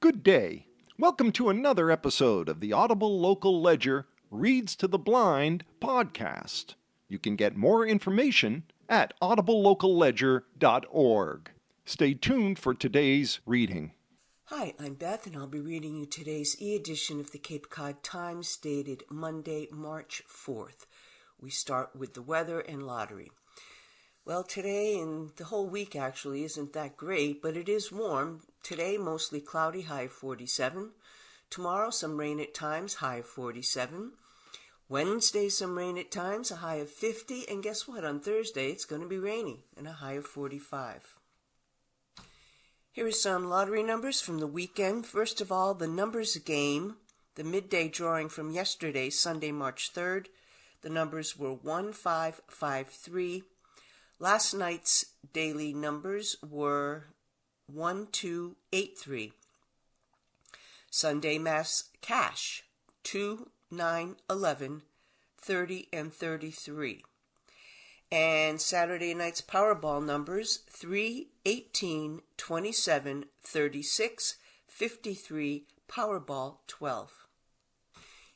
Good day. Welcome to another episode of the Audible Local Ledger Reads to the Blind podcast. You can get more information at audiblelocalledger.org. Stay tuned for today's reading. Hi, I'm Beth, and I'll be reading you today's e-edition of the Cape Cod Times, dated Monday, March 4th. We start with the weather and lottery. Well, today and the whole week actually isn't that great, but it is warm. Today, mostly cloudy, high of 47. Tomorrow, some rain at times, high of 47. Wednesday, some rain at times, a high of 50. And guess what? On Thursday, it's going to be rainy and a high of 45. Here are some lottery numbers from the weekend. First of all, the numbers game, the midday drawing from yesterday, Sunday, March 3rd. The numbers were 1553. Last night's daily numbers were 1283. Sunday mass cash 2, 9, 11, 30, and 33. And Saturday night's Powerball numbers 3, 18, 27, 36, 53, Powerball 12.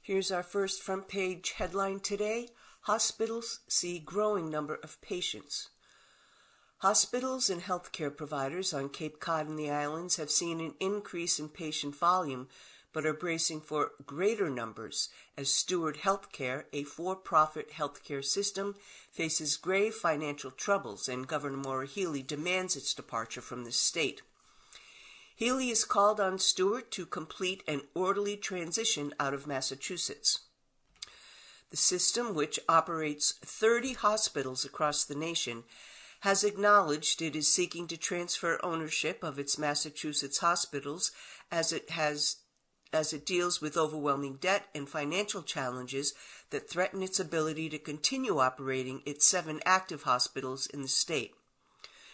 Here's our first front page headline today. Hospitals see growing number of patients. Hospitals and healthcare providers on Cape Cod and the islands have seen an increase in patient volume, but are bracing for greater numbers as Steward Healthcare, a for-profit healthcare system, faces grave financial troubles, and Governor Maura Healey demands its departure from the state. Healey has called on Steward to complete an orderly transition out of Massachusetts. The system, which operates 30 hospitals across the nation, has acknowledged it is seeking to transfer ownership of its Massachusetts hospitals as it deals with overwhelming debt and financial challenges that threaten its ability to continue operating its 7 active hospitals in the state.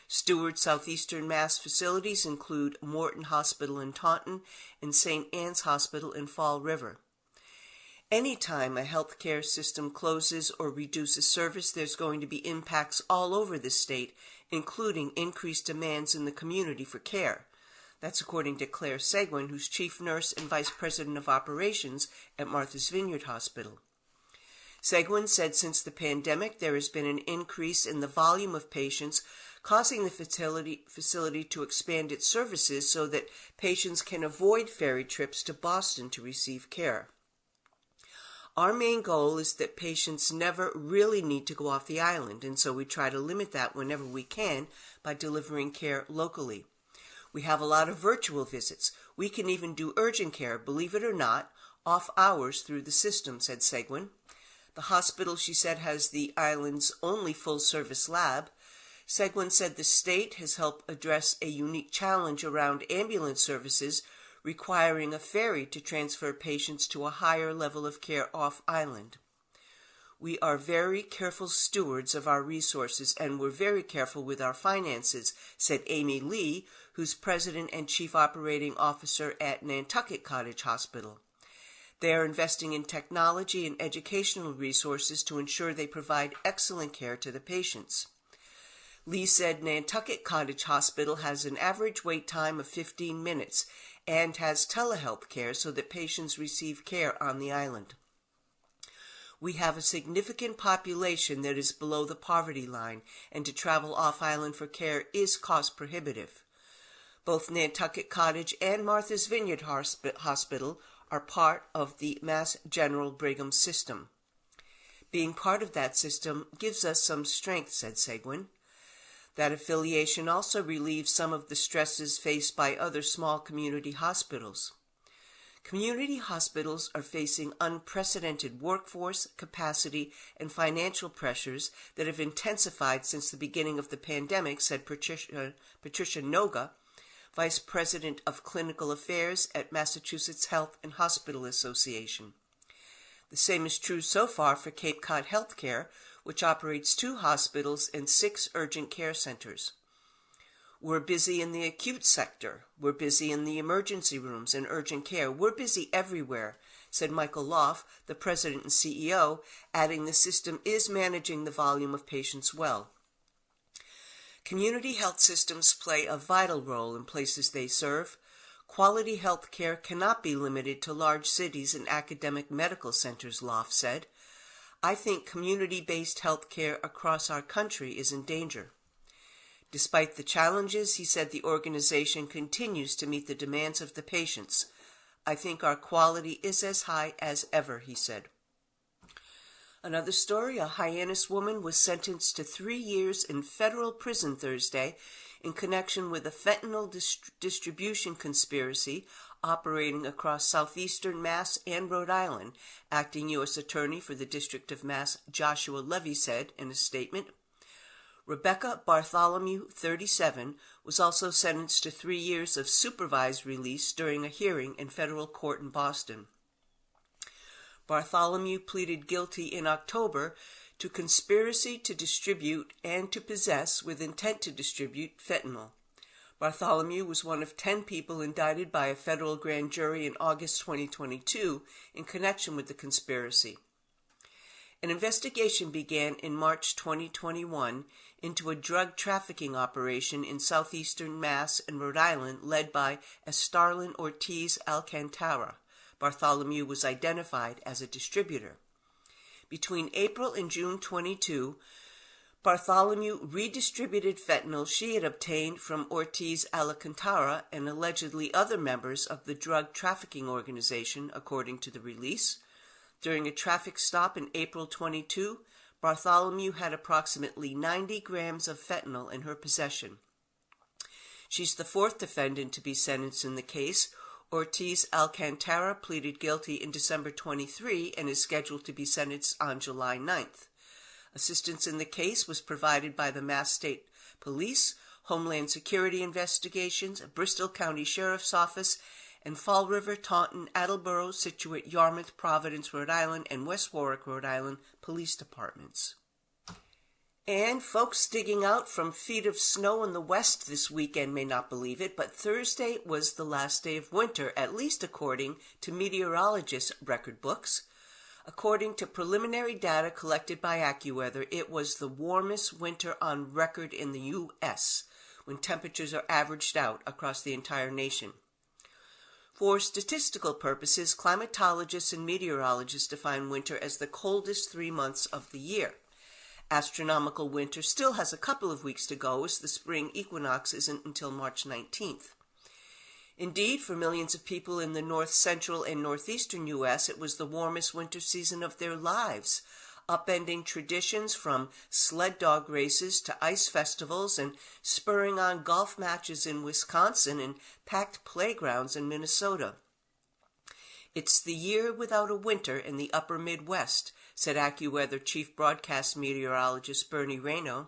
Steward Southeastern Mass facilities include Morton Hospital in Taunton and St. Anne's Hospital in Fall River. Anytime a healthcare system closes or reduces service, there's going to be impacts all over the state, including increased demands in the community for care. That's according to Claire Seguin, who's chief nurse and vice president of operations at Martha's Vineyard Hospital. Seguin said since the pandemic, there has been an increase in the volume of patients, causing the facility to expand its services so that patients can avoid ferry trips to Boston to receive care. Our main goal is that patients never really need to go off the island, and so we try to limit that whenever we can by delivering care locally. We have a lot of virtual visits. We can even do urgent care, believe it or not, off hours through the system, said Seguin. The hospital, she said, has the island's only full-service lab. Seguin said the state has helped address a unique challenge around ambulance services, requiring a ferry to transfer patients to a higher level of care off-island. We are very careful stewards of our resources, and we're very careful with our finances, said Amy Lee, who's president and chief operating officer at Nantucket Cottage Hospital. They are investing in technology and educational resources to ensure they provide excellent care to the patients. Lee said Nantucket Cottage Hospital has an average wait time of 15 minutes and has telehealth care so that patients receive care on the island. We have a significant population that is below the poverty line, and to travel off-island for care is cost prohibitive. Both Nantucket Cottage and Martha's Vineyard Hospital are part of the Mass General Brigham system. Being part of that system gives us some strength, said Seguin. That affiliation also relieves some of the stresses faced by other small community hospitals. Community hospitals are facing unprecedented workforce, capacity, and financial pressures that have intensified since the beginning of the pandemic, said Patricia Noga, Vice President of Clinical Affairs at Massachusetts Health and Hospital Association. The same is true so far for Cape Cod Healthcare, which operates 2 hospitals and 6 urgent care centers. We're busy in the acute sector. We're busy in the emergency rooms and urgent care. We're busy everywhere, said Michael Loff, the president and CEO, adding the system is managing the volume of patients well. Community health systems play a vital role in places they serve. Quality health care cannot be limited to large cities and academic medical centers, Loft said. I think community-based health care across our country is in danger. Despite the challenges, he said the organization continues to meet the demands of the patients. I think our quality is as high as ever, he said. Another story, a Hyannis woman was sentenced to 3 years in federal prison Thursday in connection with a fentanyl distribution conspiracy operating across southeastern Mass and Rhode Island, acting U.S. Attorney for the District of Mass Joshua Levy said in a statement. Rebecca Bartholomew, 37, was also sentenced to 3 years of supervised release during a hearing in federal court in Boston. Bartholomew pleaded guilty in October to conspiracy to distribute and to possess with intent to distribute fentanyl. Bartholomew was one of 10 people indicted by a federal grand jury in August 2022 in connection with the conspiracy. An investigation began in March 2021 into a drug trafficking operation in southeastern Mass and Rhode Island led by Estarlin Ortiz Alcantara. Bartholomew was identified as a distributor. Between April and June 22, Bartholomew redistributed fentanyl she had obtained from Ortiz Alcantara and allegedly other members of the drug trafficking organization, according to the release. During a traffic stop in April 22, Bartholomew had approximately 90 grams of fentanyl in her possession. She's the fourth defendant to be sentenced in the case. Ortiz Alcantara pleaded guilty in December 23 and is scheduled to be sentenced on July 9th. Assistance in the case was provided by the Mass State Police, Homeland Security Investigations, Bristol County Sheriff's Office, and Fall River, Taunton, Attleboro, Scituate, Yarmouth, Providence, Rhode Island, and West Warwick, Rhode Island police departments. And folks digging out from feet of snow in the west this weekend may not believe it, but Thursday was the last day of winter, at least according to meteorologists' record books. According to preliminary data collected by AccuWeather, it was the warmest winter on record in the U.S., when temperatures are averaged out across the entire nation. For statistical purposes, climatologists and meteorologists define winter as the coldest 3 months of the year. Astronomical winter still has a couple of weeks to go, as the spring equinox isn't until March 19th. Indeed, for millions of people in the north central and northeastern U.S., it was the warmest winter season of their lives, upending traditions from sled dog races to ice festivals and spurring on golf matches in Wisconsin and packed playgrounds in Minnesota. It's the year without a winter in the upper Midwest, said AccuWeather Chief Broadcast Meteorologist Bernie Rayno.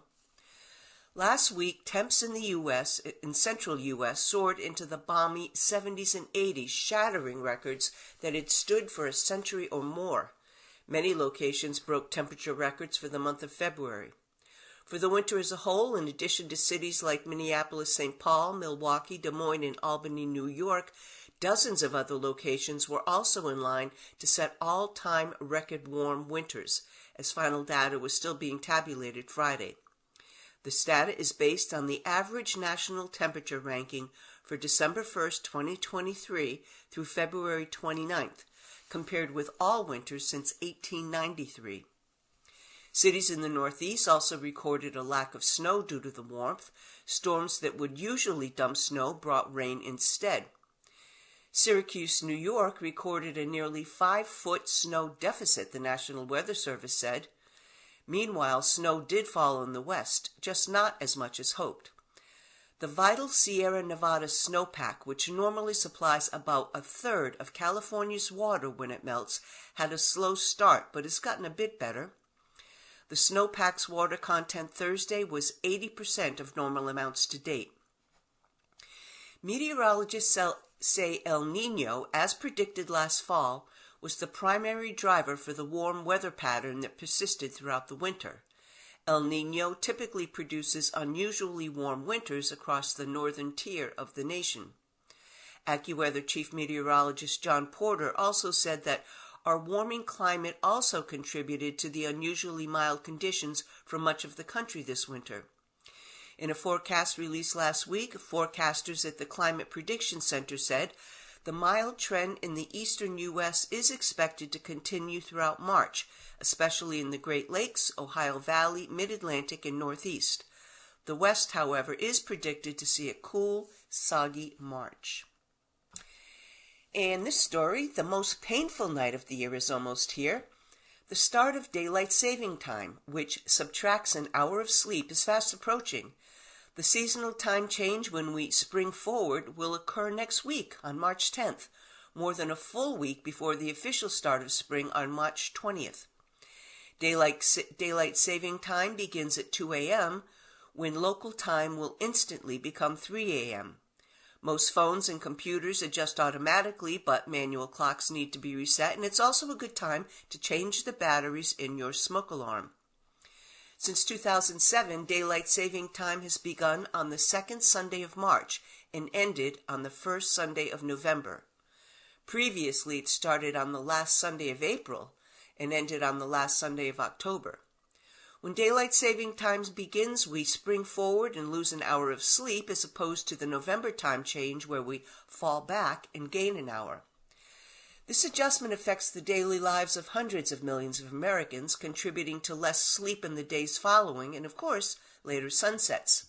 Last week, temps in central U.S. soared into the balmy 70s and 80s, shattering records that had stood for a century or more. Many locations broke temperature records for the month of February. For the winter as a whole, in addition to cities like Minneapolis, St. Paul, Milwaukee, Des Moines, and Albany, New York, dozens of other locations were also in line to set all-time record warm winters, as final data was still being tabulated Friday. The data is based on the average national temperature ranking for December 1st, 2023 through February 29th, compared with all winters since 1893. Cities in the Northeast also recorded a lack of snow due to the warmth. Storms that would usually dump snow brought rain instead. Syracuse, New York recorded a nearly 5-foot snow deficit, the National Weather Service said. Meanwhile, snow did fall in the west, just not as much as hoped. The vital Sierra Nevada snowpack, which normally supplies about a third of California's water when it melts, had a slow start, but has gotten a bit better. The snowpack's water content Thursday was 80% of normal amounts to date. Meteorologists say El Niño, as predicted last fall, was the primary driver for the warm weather pattern that persisted throughout the winter. El Niño typically produces unusually warm winters across the northern tier of the nation. AccuWeather Chief Meteorologist John Porter also said that our warming climate also contributed to the unusually mild conditions for much of the country this winter. In a forecast released last week, forecasters at the Climate Prediction Center said the mild trend in the eastern U.S. is expected to continue throughout March, especially in the Great Lakes, Ohio Valley, Mid-Atlantic, and Northeast. The West, however, is predicted to see a cool, soggy March. And this story, the most painful night of the year is almost here. The start of daylight saving time, which subtracts an hour of sleep, is fast approaching. The seasonal time change when we spring forward will occur next week on March 10th, more than a full week before the official start of spring on March 20th. Daylight saving time begins at 2 a.m., when local time will instantly become 3 a.m. Most phones and computers adjust automatically, but manual clocks need to be reset, and it's also a good time to change the batteries in your smoke alarm. Since 2007, daylight saving time has begun on the second Sunday of March and ended on the first Sunday of November. Previously, it started on the last Sunday of April and ended on the last Sunday of October. When daylight saving time begins, we spring forward and lose an hour of sleep, as opposed to the November time change where we fall back and gain an hour. This adjustment affects the daily lives of hundreds of millions of Americans, contributing to less sleep in the days following and, of course, later sunsets.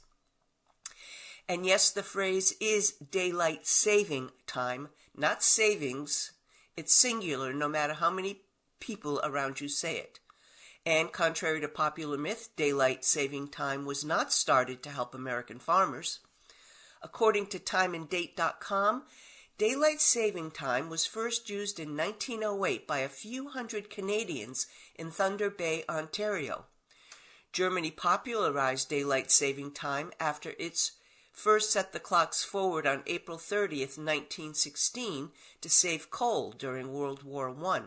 And yes, the phrase is daylight saving time, not savings. It's singular no matter how many people around you say it. And contrary to popular myth, daylight saving time was not started to help American farmers. According to timeanddate.com, daylight saving time was first used in 1908 by a few hundred Canadians in Thunder Bay, Ontario. Germany popularized daylight saving time after its first set the clocks forward on April 30th, 1916 to save coal during World War I.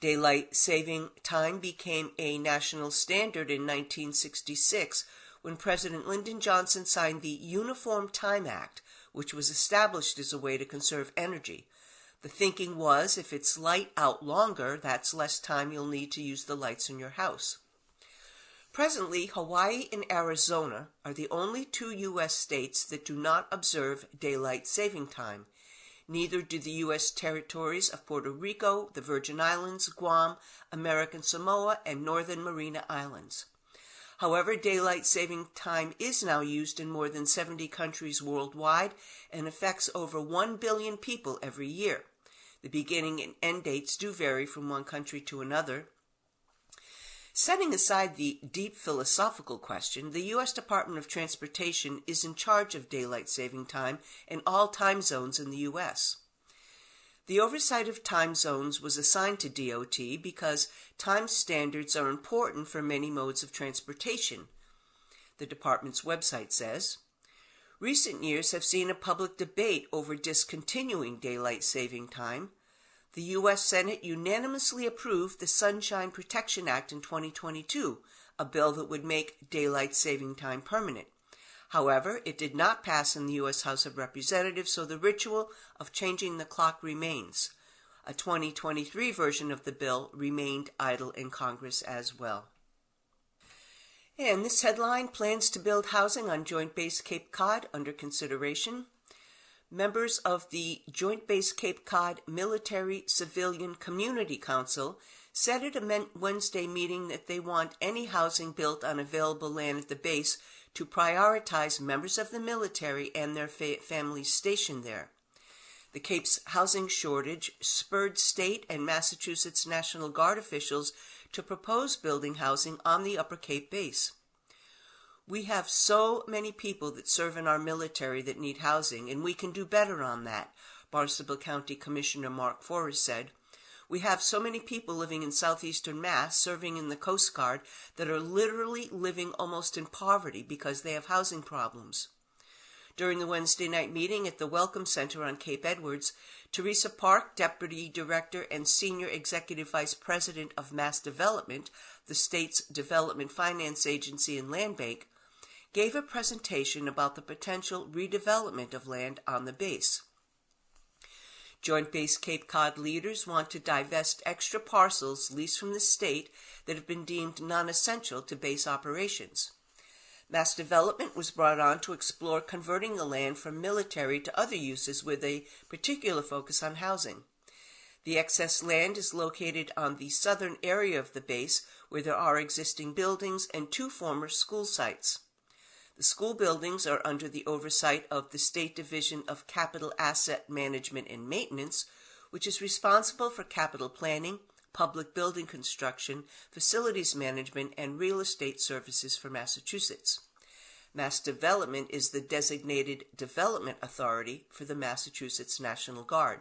Daylight saving time became a national standard in 1966 when President Lyndon Johnson signed the Uniform Time Act, which was established as a way to conserve energy. The thinking was, if it's light out longer, that's less time you'll need to use the lights in your house. Presently, Hawaii and Arizona are the only two U.S. states that do not observe daylight saving time. Neither do the U.S. territories of Puerto Rico, the Virgin Islands, Guam, American Samoa, and Northern Mariana Islands. However, daylight saving time is now used in more than 70 countries worldwide and affects over 1 billion people every year. The beginning and end dates do vary from one country to another. Setting aside the deep philosophical question, the U.S. Department of Transportation is in charge of daylight saving time in all time zones in the U.S. The oversight of time zones was assigned to DOT because time standards are important for many modes of transportation. The department's website says, recent years have seen a public debate over discontinuing daylight saving time. The U.S. Senate unanimously approved the Sunshine Protection Act in 2022, a bill that would make daylight saving time permanent. However, it did not pass in the U.S. House of Representatives, so the ritual of changing the clock remains. A 2023 version of the bill remained idle in Congress as well. And this headline, plans to build housing on Joint Base Cape Cod under consideration. Members of the Joint Base Cape Cod Military Civilian Community Council said at a Wednesday meeting that they want any housing built on available land at the base to prioritize members of the military and their families stationed there. The Cape's housing shortage spurred state and Massachusetts National Guard officials to propose building housing on the Upper Cape base. We have so many people that serve in our military that need housing, and we can do better on that, Barnstable County Commissioner Mark Forrest said. We have so many people living in southeastern Mass, serving in the Coast Guard, that are literally living almost in poverty because they have housing problems. During the Wednesday night meeting at the Welcome Center on Cape Edwards, Teresa Park, Deputy Director and Senior Executive Vice President of Mass Development, the state's development finance agency and land bank, gave a presentation about the potential redevelopment of land on the base. Joint Base Cape Cod leaders want to divest extra parcels leased from the state that have been deemed non-essential to base operations. Mass Development was brought on to explore converting the land from military to other uses with a particular focus on housing. The excess land is located on the southern area of the base where there are existing buildings and 2 former school sites. The school buildings are under the oversight of the State Division of Capital Asset Management and Maintenance, which is responsible for capital planning, public building construction, facilities management, and real estate services for Massachusetts. Mass Development is the designated development authority for the Massachusetts National Guard.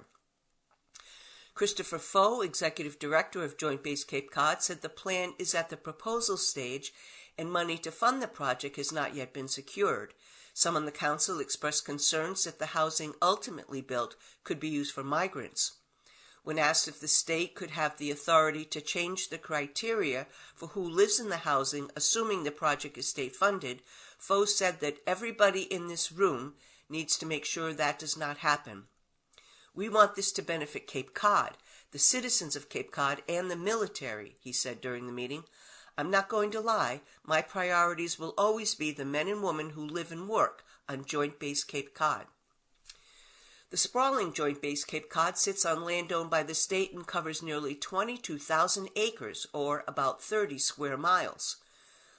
Christopher Foe, Executive Director of Joint Base Cape Cod, said the plan is at the proposal stage and money to fund the project has not yet been secured. Some on the council expressed concerns that the housing ultimately built could be used for migrants. When asked if the state could have the authority to change the criteria for who lives in the housing, assuming the project is state-funded, Foe said that everybody in this room needs to make sure that does not happen. We want this to benefit Cape Cod, the citizens of Cape Cod, and the military, he said during the meeting. I'm not going to lie, my priorities will always be the men and women who live and work on Joint Base Cape Cod. The sprawling Joint Base Cape Cod sits on land owned by the state and covers nearly 22,000 acres, or about 30 square miles.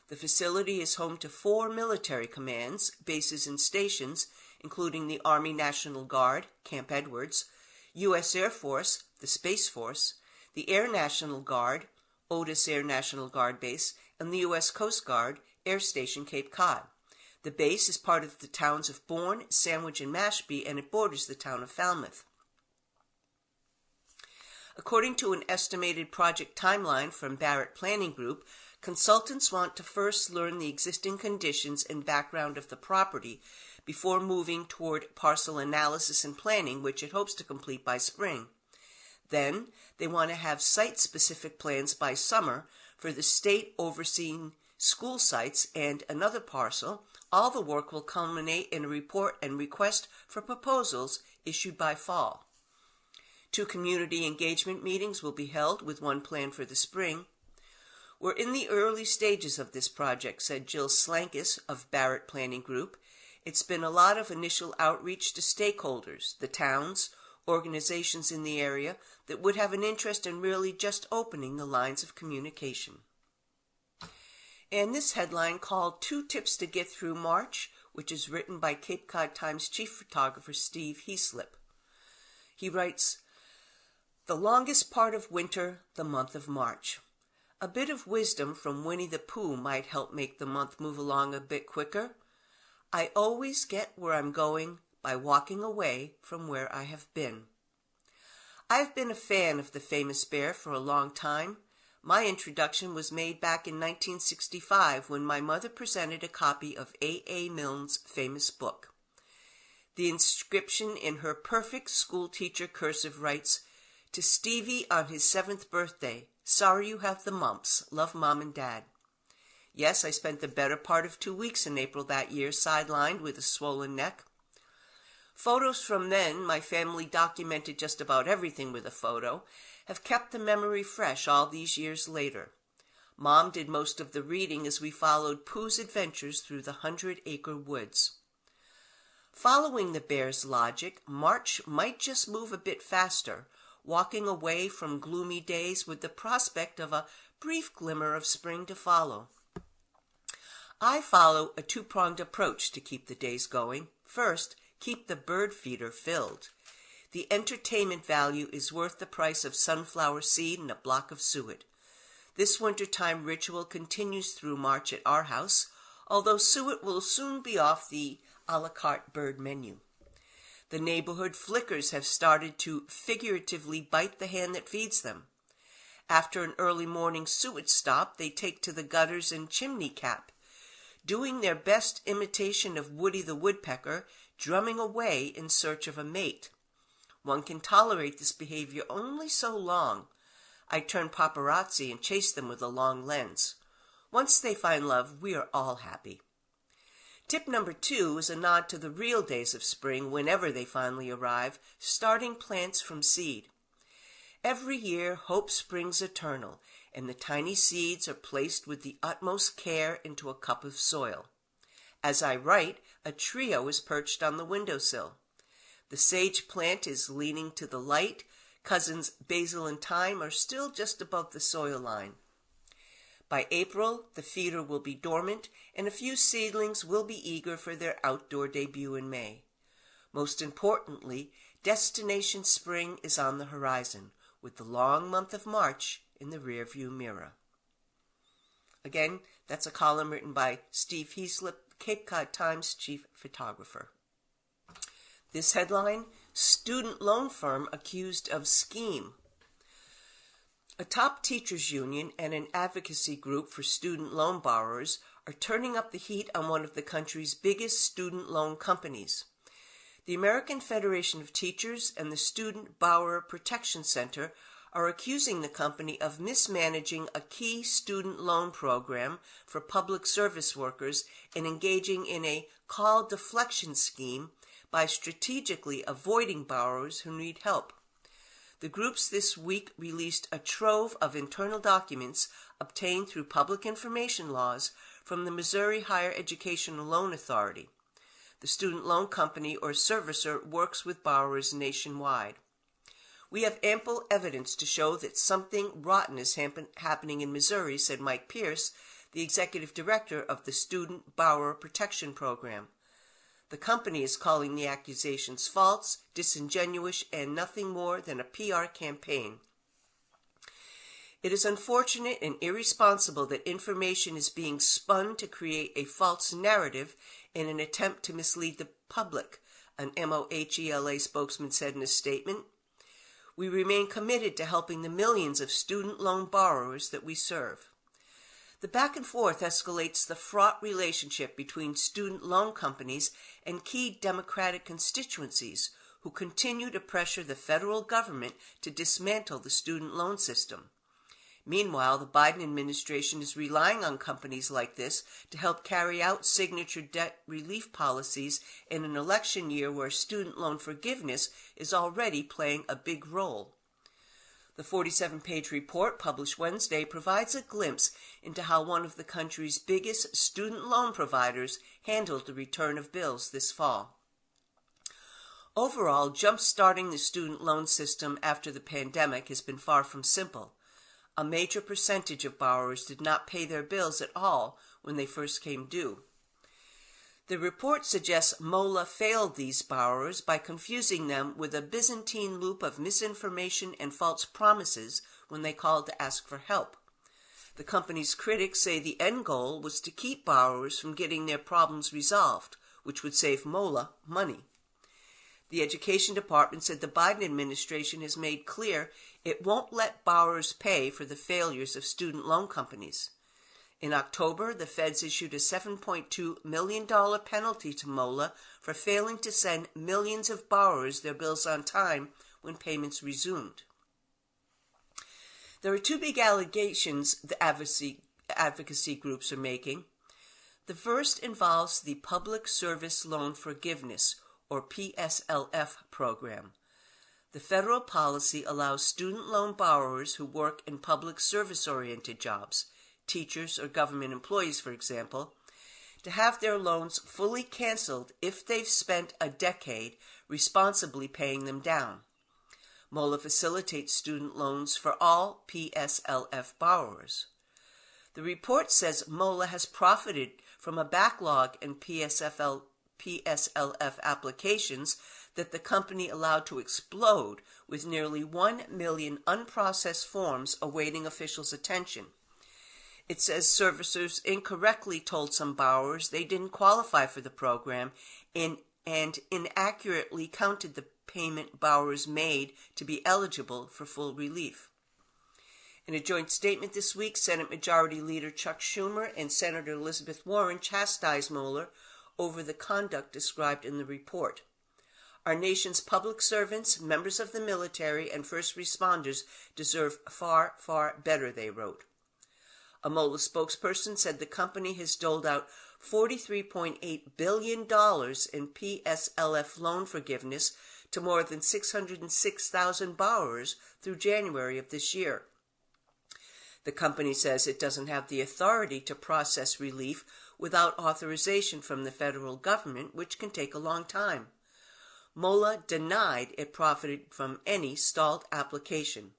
The facility is home to 4 military commands, bases, and stations, including the Army National Guard, Camp Edwards, U.S. Air Force, the Space Force, the Air National Guard, Otis Air National Guard Base, and the U.S. Coast Guard, Air Station Cape Cod. The base is part of the towns of Bourne, Sandwich, and Mashpee, and it borders the town of Falmouth. According to an estimated project timeline from Barrett Planning Group, consultants want to first learn the existing conditions and background of the property before moving toward parcel analysis and planning, which it hopes to complete by spring. Then, they want to have site-specific plans by summer for the state overseeing school sites and another parcel. All the work will culminate in a report and request for proposals issued by fall. 2 community engagement meetings will be held, with one planned for the spring. We're in the early stages of this project, said Jill Slankis of Barrett Planning Group. It's been a lot of initial outreach to stakeholders, the towns, organizations in the area that would have an interest in really just opening the lines of communication. And this headline, called 2 Tips to Get Through March, which is written by Cape Cod Times chief photographer Steve Heaslip. He writes, "The longest part of winter, the month of March. A bit of wisdom from Winnie the Pooh might help make the month move along a bit quicker. I always get where I'm going by walking away from where I have been." I've been a fan of the famous bear for a long time. My introduction was made back in 1965 when my mother presented a copy of A. Milne's famous book. The inscription in her perfect schoolteacher cursive writes, "To Stevie on his 7th birthday, sorry you have the mumps, love Mom and Dad." Yes, I spent the better part of 2 weeks in April that year sidelined with a swollen neck. Photos from then, my family documented just about everything with a photo, have kept the memory fresh all these years later. Mom did most of the reading as we followed Pooh's adventures through the 100-acre woods. Following the bear's logic, March might just move a bit faster, walking away from gloomy days with the prospect of a brief glimmer of spring to follow. I follow a 2-pronged approach to keep the days going. First, keep the bird feeder filled. The entertainment value is worth the price of sunflower seed and a block of suet. This wintertime ritual continues through March at our house, although suet will soon be off the a la carte bird menu. The neighborhood flickers have started to figuratively bite the hand that feeds them. After an early morning suet stop, they take to the gutters and chimney cap, doing their best imitation of Woody the Woodpecker, drumming away in search of a mate. One can tolerate this behavior only so long. I turn paparazzi and chase them with a long lens. Once they find love, we are all happy. Tip number 2 is a nod to the real days of spring whenever they finally arrive, starting plants from seed. Every year, hope springs eternal, and the tiny seeds are placed with the utmost care into a cup of soil. As I write, a trio is perched on the windowsill. The sage plant is leaning to the light. Cousins basil and thyme are still just above the soil line. By April, the feeder will be dormant, and a few seedlings will be eager for their outdoor debut in May. Most importantly, Destination Spring is on the horizon, with the long month of March in the rearview mirror. Again, that's a column written by Steve Heaslip, Cape Cod Times chief photographer. This headline, Student Loan Firm Accused of Scheme. A top teachers union and an advocacy group for student loan borrowers are turning up the heat on one of the country's biggest student loan companies. The American Federation of Teachers and the Student Borrower Protection Center are accusing the company of mismanaging a key student loan program for public service workers and engaging in a call deflection scheme by strategically avoiding borrowers who need help. The groups this week released a trove of internal documents obtained through public information laws from the Missouri Higher Education Loan Authority. The student loan company or servicer works with borrowers nationwide. We have ample evidence to show that something rotten is happening in Missouri, said Mike Pierce, the executive director of the Student Borrower Protection Program. The company is calling the accusations false, disingenuous, and nothing more than a PR campaign. It is unfortunate and irresponsible that information is being spun to create a false narrative in an attempt to mislead the public, an MOHELA spokesman said in a statement. We remain committed to helping the millions of student loan borrowers that we serve. The back and forth escalates the fraught relationship between student loan companies and key Democratic constituencies who continue to pressure the federal government to dismantle the student loan system. Meanwhile, the Biden administration is relying on companies like this to help carry out signature debt relief policies in an election year where student loan forgiveness is already playing a big role. The 47-page report published Wednesday provides a glimpse into how one of the country's biggest student loan providers handled the return of bills this fall. Overall, jump-starting the student loan system after the pandemic has been far from simple. A major percentage of borrowers did not pay their bills at all when they first came due. The report suggests MOLA failed these borrowers by confusing them with a Byzantine loop of misinformation and false promises when they called to ask for help. The company's critics say the end goal was to keep borrowers from getting their problems resolved, which would save MOLA money. The Education Department said the Biden administration has made clear it won't let borrowers pay for the failures of student loan companies. In October, the feds issued a $7.2 million penalty to MOLA for failing to send millions of borrowers their bills on time when payments resumed. There are two big allegations the advocacy groups are making. The first involves the Public Service Loan Forgiveness, or PSLF, program. The federal policy allows student loan borrowers who work in public service-oriented jobs, teachers or government employees, for example, to have their loans fully canceled if they've spent a decade responsibly paying them down. MOLA facilitates student loans for all PSLF borrowers. The report says MOLA has profited from a backlog in PSLF applications that the company allowed to explode, with nearly 1 million unprocessed forms awaiting officials' attention. It says servicers incorrectly told some borrowers they didn't qualify for the program and inaccurately counted the payment borrowers made to be eligible for full relief. In a joint statement this week, Senate Majority Leader Chuck Schumer and Senator Elizabeth Warren chastised MOLA over the conduct described in the report. Our nation's public servants, members of the military, and first responders deserve far, far better, they wrote. A MOLA spokesperson said the company has doled out $43.8 billion in PSLF loan forgiveness to more than 606,000 borrowers through January of this year. The company says it doesn't have the authority to process relief without authorization from the federal government, which can take a long time. MOLA denied it profited from any stalled application.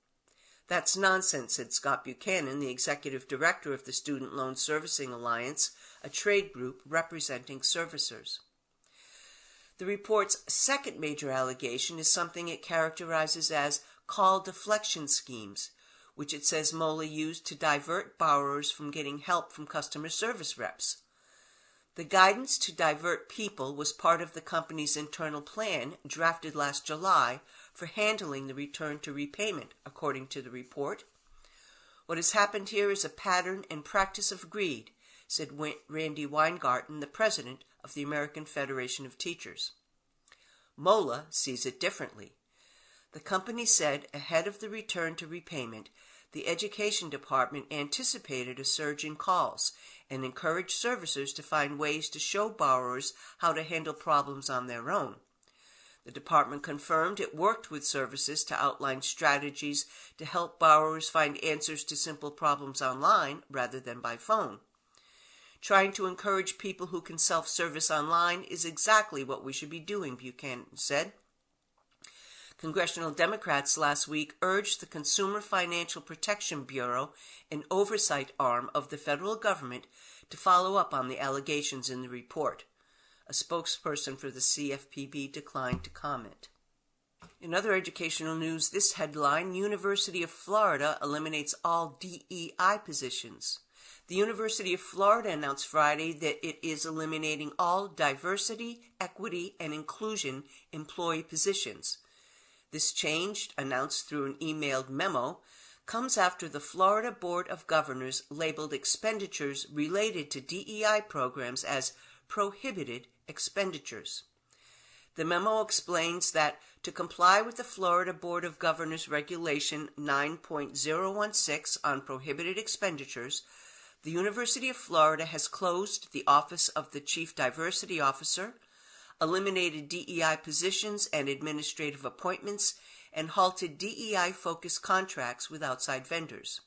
That's nonsense, said Scott Buchanan, the executive director of the Student Loan Servicing Alliance, a trade group representing servicers. The report's second major allegation is something it characterizes as call deflection schemes, which it says MOLA used to divert borrowers from getting help from customer service reps. The guidance to divert people was part of the company's internal plan drafted last July for handling the return to repayment, according to the report. What has happened here is a pattern and practice of greed, said Randy Weingarten, the president of the American Federation of Teachers. MOLA sees it differently. The company said ahead of the return to repayment, the Education Department anticipated a surge in calls and encouraged servicers to find ways to show borrowers how to handle problems on their own. The department confirmed it worked with services to outline strategies to help borrowers find answers to simple problems online rather than by phone. Trying to encourage people who can self-service online is exactly what we should be doing, Buchanan said. Congressional Democrats last week urged the Consumer Financial Protection Bureau, an oversight arm of the federal government, to follow up on the allegations in the report. A spokesperson for the CFPB declined to comment. In other educational news, this headline, University of Florida eliminates all DEI positions. The University of Florida announced Friday that it is eliminating all diversity, equity, and inclusion employee positions. This change, announced through an emailed memo, comes after the Florida Board of Governors labeled expenditures related to DEI programs as prohibited expenditures. The memo explains that to comply with the Florida Board of Governors Regulation 9.016 on prohibited expenditures, the University of Florida has closed the Office of the Chief Diversity Officer, eliminated DEI positions and administrative appointments, and halted DEI-focused contracts with outside vendors.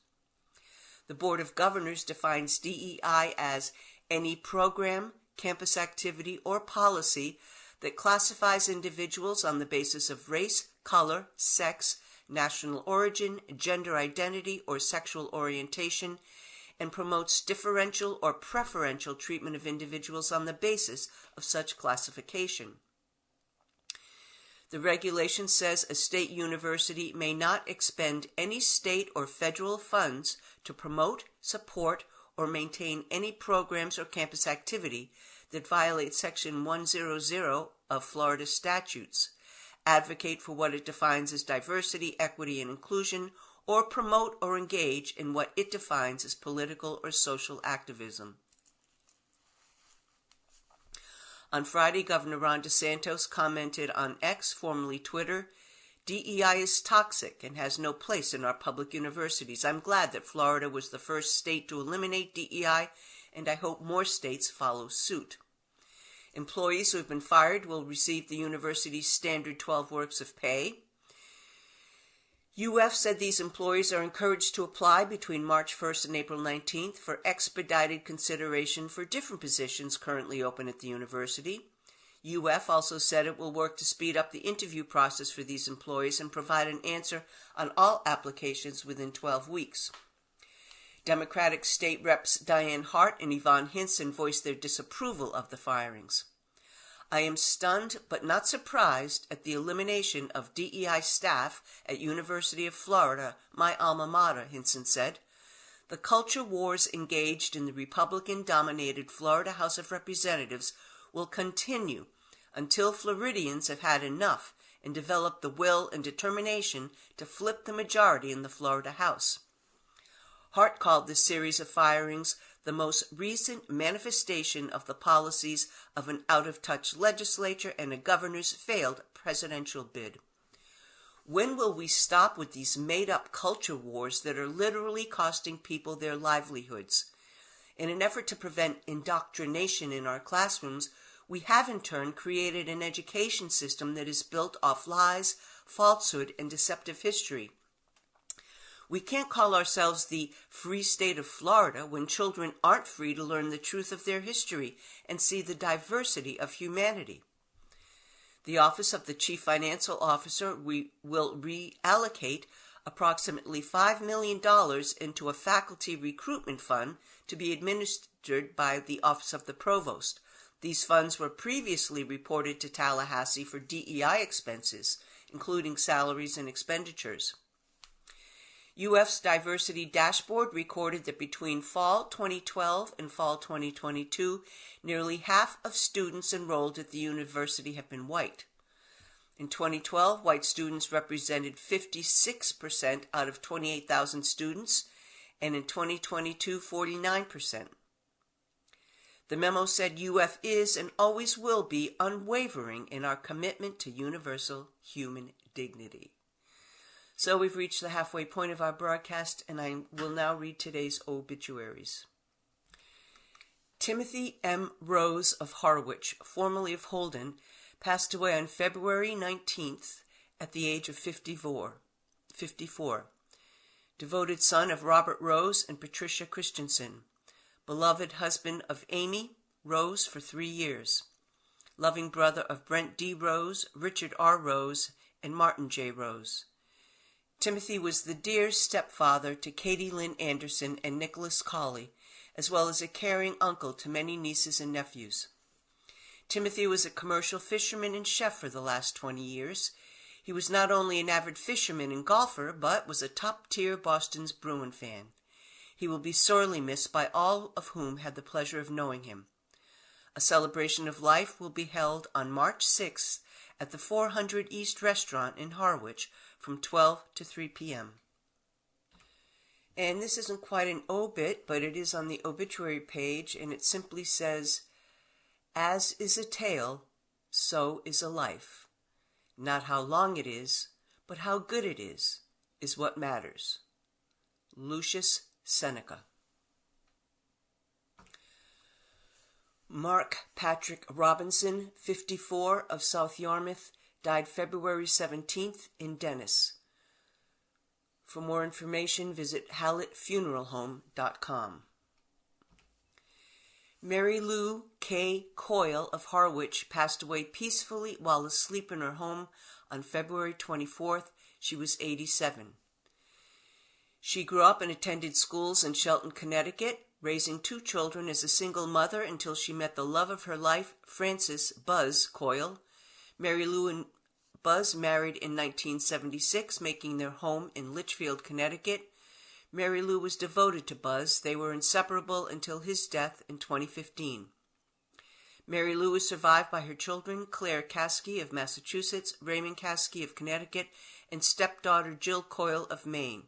The Board of Governors defines DEI as any program, campus activity, or policy that classifies individuals on the basis of race, color, sex, national origin, gender identity, or sexual orientation, and promotes differential or preferential treatment of individuals on the basis of such classification. The regulation says a state university may not expend any state or federal funds to promote, support, or maintain any programs or campus activity that violate Section 100 of Florida statutes, advocate for what it defines as diversity, equity, and inclusion, or promote or engage in what it defines as political or social activism. On Friday, Governor Ron DeSantis commented on X, formerly Twitter, DEI is toxic and has no place in our public universities. I'm glad that Florida was the first state to eliminate DEI, and I hope more states follow suit. Employees who have been fired will receive the university's standard 12 weeks of pay. UF said these employees are encouraged to apply between March 1st and April 19th for expedited consideration for different positions currently open at the university. UF also said it will work to speed up the interview process for these employees and provide an answer on all applications within 12 weeks. Democratic state reps Diane Hart and Yvonne Hinson voiced their disapproval of the firings. I am stunned but not surprised at the elimination of DEI staff at University of Florida, my alma mater, Hinson said. The culture wars engaged in the Republican-dominated Florida House of Representatives will continue until Floridians have had enough and develop the will and determination to flip the majority in the Florida House. Hart called this series of firings the most recent manifestation of the policies of an out-of-touch legislature and a governor's failed presidential bid. When will we stop with these made-up culture wars that are literally costing people their livelihoods? In an effort to prevent indoctrination in our classrooms, we have in turn created an education system that is built off lies, falsehood, and deceptive history. We can't call ourselves the free state of Florida when children aren't free to learn the truth of their history and see the diversity of humanity. The Office of the Chief Financial Officer will reallocate approximately $5 million into a faculty recruitment fund to be administered by the Office of the Provost. These funds were previously reported to Tallahassee for DEI expenses, including salaries and expenditures. UF's Diversity Dashboard recorded that between fall 2012 and fall 2022, nearly half of students enrolled at the university have been white. In 2012, white students represented 56% out of 28,000 students, and in 2022, 49%. The memo said UF is and always will be unwavering in our commitment to universal human dignity. So we've reached the halfway point of our broadcast, and I will now read today's obituaries. Timothy M. Rose of Harwich, formerly of Holden, passed away on February 19th at the age of 54. Devoted son of Robert Rose and Patricia Christensen. Beloved husband of Amy Rose for 3 years. Loving brother of Brent D. Rose, Richard R. Rose, and Martin J. Rose. Timothy was the dear stepfather to Katie Lynn Anderson and Nicholas Colley, as well as a caring uncle to many nieces and nephews. Timothy was a commercial fisherman and chef for the last 20 years. He was not only an avid fisherman and golfer, but was a top-tier Boston's Bruin fan. He will be sorely missed by all of whom had the pleasure of knowing him. A celebration of life will be held on March 6th at the 400 East Restaurant in Harwich from 12 to 3 p.m. And this isn't quite an obit, but it is on the obituary page, and it simply says, "As is a tale, so is a life. Not how long it is, but how good it is what matters." Lucius Seneca. Mark Patrick Robinson, 54, of South Yarmouth, died February 17th in Dennis. For more information, visit hallettfuneralhome.com. Mary Lou K. Coyle of Harwich passed away peacefully while asleep in her home on February 24th. She was 87. She grew up and attended schools in Shelton, Connecticut, raising 2 children as a single mother until she met the love of her life, Frances Buzz Coyle. Mary Lou and Buzz married in 1976, making their home in Litchfield, Connecticut. Mary Lou was devoted to Buzz. They were inseparable until his death in 2015. Mary Lou is survived by her children, Claire Caskey of Massachusetts, Raymond Caskey of Connecticut, and stepdaughter Jill Coyle of Maine.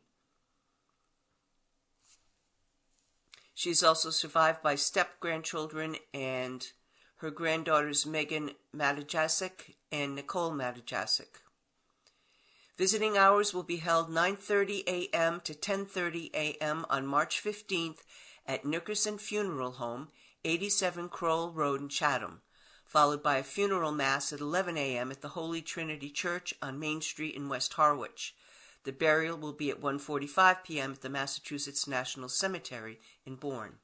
She is also survived by step-grandchildren and her granddaughters Megan Matajasic and Nicole Matajasic. Visiting hours will be held 9:30 a.m. to 10:30 a.m. on March 15th at Nickerson Funeral Home, 87 Crowell Road in Chatham, followed by a funeral mass at 11 a.m. at the Holy Trinity Church on Main Street in West Harwich. The burial will be at 1:45 p.m. at the Massachusetts National Cemetery in Bourne.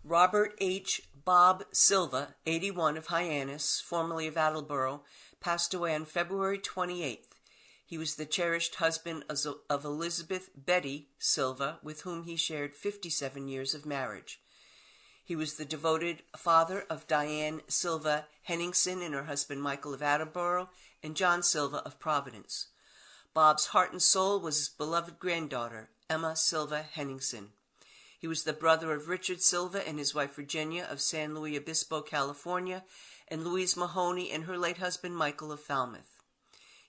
Robert H. Bob Silva, 81, of Hyannis, formerly of Attleboro, passed away on February 28th. He was the cherished husband of Elizabeth Betty Silva, with whom he shared 57 years of marriage. He was the devoted father of Diane Silva Henningsen and her husband Michael of Attleboro, and John Silva of Providence. Bob's heart and soul was his beloved granddaughter, Emma Silva Henningsen. He was the brother of Richard Silva and his wife Virginia of San Luis Obispo, California, and Louise Mahoney and her late husband Michael of Falmouth.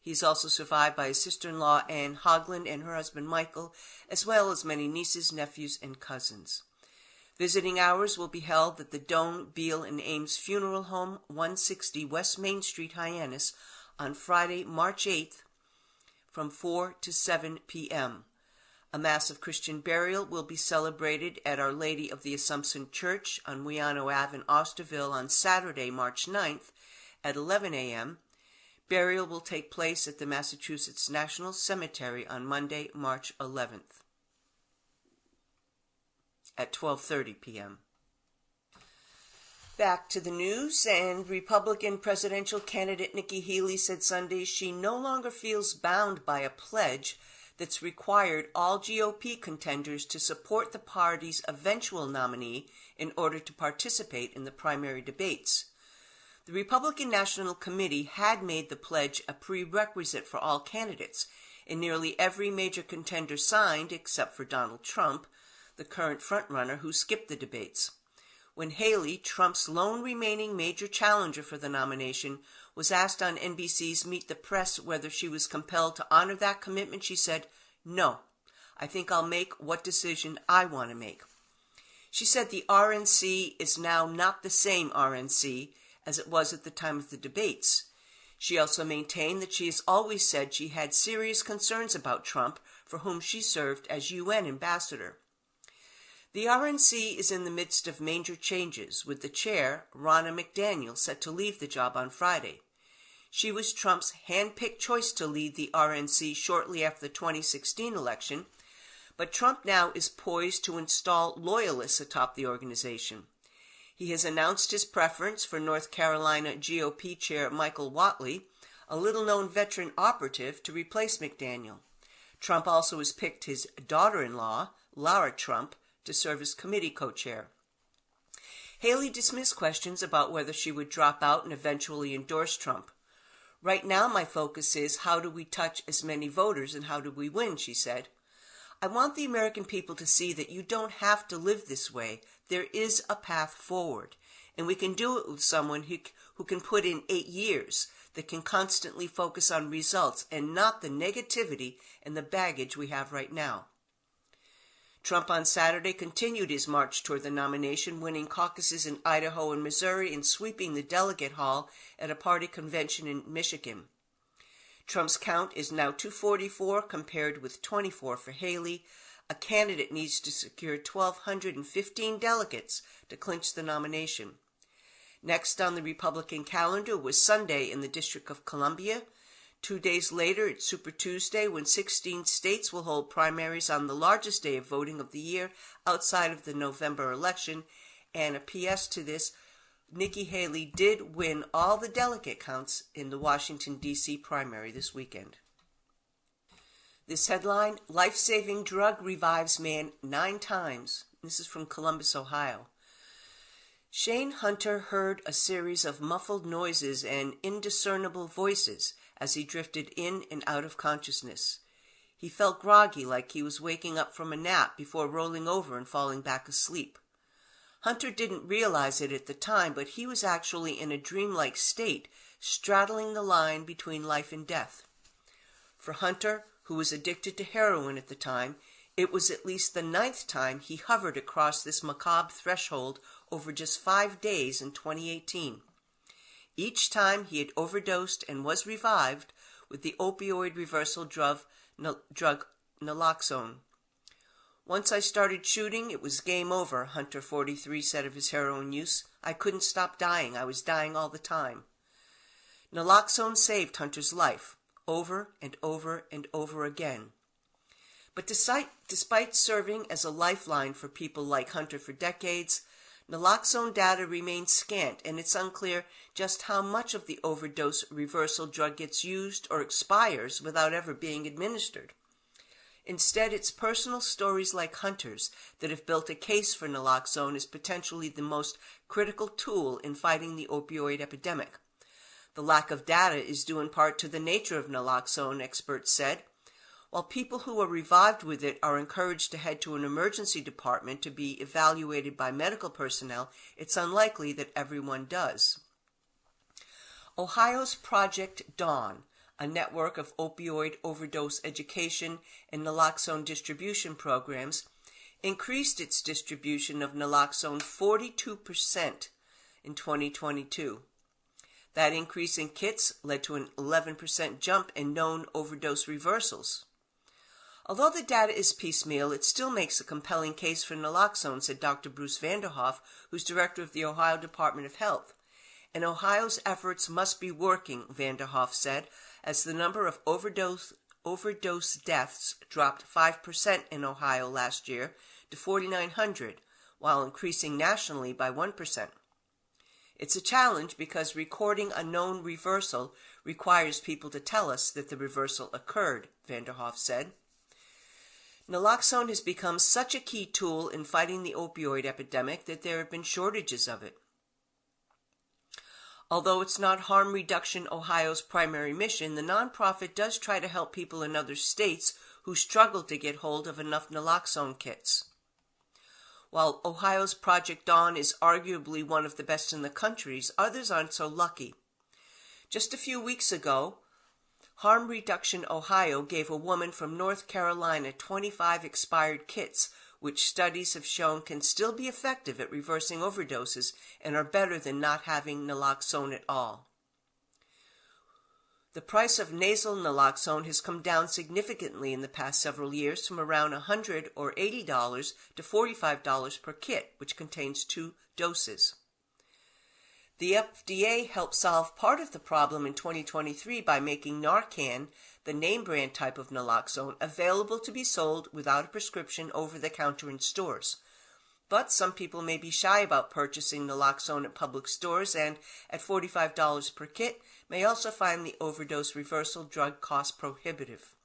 He is also survived by his sister-in-law Anne Hogland and her husband Michael, as well as many nieces, nephews, and cousins. Visiting hours will be held at the Doan, Beale, and Ames Funeral Home, 160 West Main Street, Hyannis, on Friday, March 8th, from 4 to 7 p.m. A Mass of Christian burial will be celebrated at Our Lady of the Assumption Church on Wiano Ave in Osterville on Saturday, March 9th at 11 a.m. Burial will take place at the Massachusetts National Cemetery on Monday, March 11th at 12:30 p.m. Back to the news, and Republican presidential candidate Nikki Haley said Sunday she no longer feels bound by a pledge that's required all GOP contenders to support the party's eventual nominee in order to participate in the primary debates. The Republican National Committee had made the pledge a prerequisite for all candidates, and nearly every major contender signed except for Donald Trump, the current frontrunner who skipped the debates. When Haley, Trump's lone remaining major challenger for the nomination, was asked on NBC's Meet the Press whether she was compelled to honor that commitment, she said, "No, I think I'll make what decision I want to make." She said the RNC is now not the same RNC as it was at the time of the debates. She also maintained that she has always said she had serious concerns about Trump, for whom she served as UN ambassador. The RNC is in the midst of major changes, with the chair, Ronna McDaniel, set to leave the job on Friday. She was Trump's hand-picked choice to lead the RNC shortly after the 2016 election, but Trump now is poised to install loyalists atop the organization. He has announced his preference for North Carolina GOP Chair Michael Whatley, a little-known veteran operative, to replace McDaniel. Trump also has picked his daughter-in-law, Lara Trump, to serve as committee co-chair. Haley dismissed questions about whether she would drop out and eventually endorse Trump. "Right now my focus is how do we touch as many voters and how do we win," she said. "I want the American people to see that you don't have to live this way. There is a path forward, and we can do it with someone who can put in 8 years, that can constantly focus on results and not the negativity and the baggage we have right now." Trump on Saturday continued his march toward the nomination, winning caucuses in Idaho and Missouri and sweeping the delegate hall at a party convention in Michigan. Trump's count is now 244 compared with 24 for Haley. A candidate needs to secure 1,215 delegates to clinch the nomination. Next on the Republican calendar was Sunday in the District of Columbia. 2 days later, it's Super Tuesday, when 16 states will hold primaries on the largest day of voting of the year outside of the November election. And a PS to this, Nikki Haley did win all the delegate counts in the Washington, D.C. primary this weekend. This headline, life-saving drug revives man 9 times. This is from Columbus, Ohio. Shane Hunter heard a series of muffled noises and indiscernible voices as he drifted in and out of consciousness. He felt groggy, like he was waking up from a nap before rolling over and falling back asleep. Hunter didn't realize it at the time, but he was actually in a dreamlike state, straddling the line between life and death. For Hunter, who was addicted to heroin at the time, it was at least the 9th time he hovered across this macabre threshold over just 5 days in 2018. Each time he had overdosed and was revived with the opioid reversal drug naloxone. "Once I started shooting, it was game over," Hunter 43 said of his heroin use. "I couldn't stop dying. I was dying all the time." Naloxone saved Hunter's life, over and over and over again. But despite serving as a lifeline for people like Hunter for decades, naloxone data remains scant, and it's unclear just how much of the overdose reversal drug gets used or expires without ever being administered. Instead, it's personal stories like Hunter's that have built a case for naloxone as potentially the most critical tool in fighting the opioid epidemic. The lack of data is due in part to the nature of naloxone, experts said. While people who are revived with it are encouraged to head to an emergency department to be evaluated by medical personnel, it's unlikely that everyone does. Ohio's Project Dawn, a network of opioid overdose education and naloxone distribution programs, increased its distribution of naloxone 42% in 2022. That increase in kits led to an 11% jump in known overdose reversals. Although the data is piecemeal, it still makes a compelling case for naloxone, said Dr. Bruce Vanderhoff, who's director of the Ohio Department of Health. And Ohio's efforts must be working, Vanderhoff said, as the number of overdose deaths dropped 5% in Ohio last year to 4,900, while increasing nationally by 1%. It's a challenge because recording a known reversal requires people to tell us that the reversal occurred, Vanderhoff said. Naloxone has become such a key tool in fighting the opioid epidemic that there have been shortages of it. Although it's not Harm Reduction Ohio's primary mission, the nonprofit does try to help people in other states who struggle to get hold of enough naloxone kits. While Ohio's Project Dawn is arguably one of the best in the country, others aren't so lucky. Just a few weeks ago, Harm Reduction Ohio gave a woman from North Carolina 25 expired kits, which studies have shown can still be effective at reversing overdoses and are better than not having naloxone at all. The price of nasal naloxone has come down significantly in the past several years, from around $100 or $80 to $45 per kit, which contains 2 doses. The FDA helped solve part of the problem in 2023 by making Narcan, the name brand type of naloxone, available to be sold without a prescription over the counter in stores. But some people may be shy about purchasing naloxone at public stores, and at $45 per kit may also find the overdose reversal drug cost prohibitive.